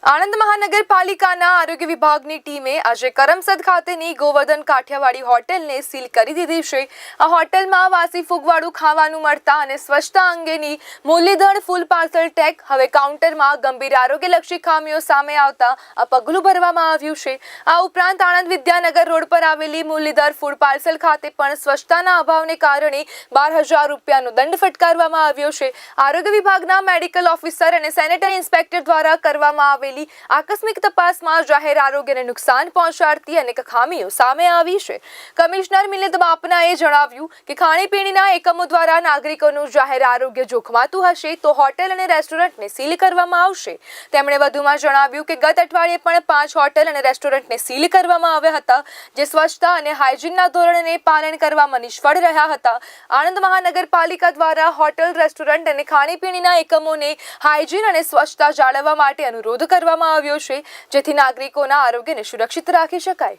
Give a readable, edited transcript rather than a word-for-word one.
આણંદ મહાનગરપાલિકાના આરોગ્ય વિભાગની ટીમે આજે કરમસદ ખાતેની ગોવર્ધન કાઠિયાવાડી હોટેલને સીલ કરી દીધી છે। આ હોટેલમાં વાસી ફૂગવાળું ખાવાનું મળતા અને સ્વચ્છતા અંગેની મુરલીધર ફૂડ પાર્સલ ટેગ હવે કાઉન્ટરમાં ગંભીર આરોગ્યલક્ષી ખામીઓ સામે આવતા આ પગલું ભરવામાં આવ્યું છે। આ ઉપરાંત આણંદ વિદ્યાનગર રોડ પર આવેલી મુરલીધર ફૂડ પાર્સલ ખાતે પણ સ્વચ્છતાના અભાવને કારણે 12,000 રૂપિયાનો દંડ ફટકારવામાં આવ્યો છે। આરોગ્ય વિભાગના મેડિકલ ઓફિસર અને સેનેટરી ઇન્સ્પેક્ટર દ્વારા કરવામાં આવેલી આકસ્મિક તપાસમાં જાહેર આરોગ્યને નુકસાન પહોંચાડતી અનેક ખામીઓ સામે આવી છે। કમિશનર મિલિંદ બાપનાએ જણાવ્યું કે ખાણીપીણીના એકમો દ્વારા નાગરિકોનું જાહેર આરોગ્ય જોખમાતું હશે તો હોટેલ અને રેસ્ટોરન્ટને સીલ કરવામાં આવશે। તેમણે વધુમાં જણાવ્યું કે ગત અઠવાડિયે પણ 5 હોટેલ અને રેસ્ટોરન્ટને સીલ કરવામાં આવ્યા હતા, જે સ્વચ્છતા અને હાઇજીનના ધોરણને પાલન કરવામાં નિષ્ફળ રહ્યા હતા। આણંદ મહાનગરપાલિકા દ્વારા હોટેલ, રેસ્ટોરન્ટ અને ખાણીપીણીના એકમોને હાઇજીન અને સ્વચ્છતા જાળવવા માટે અનુરોધ કરવામાં આવ્યો છે, જેથી નાગરિકોના આરોગ્યને સુરક્ષિત રાખી શકાય।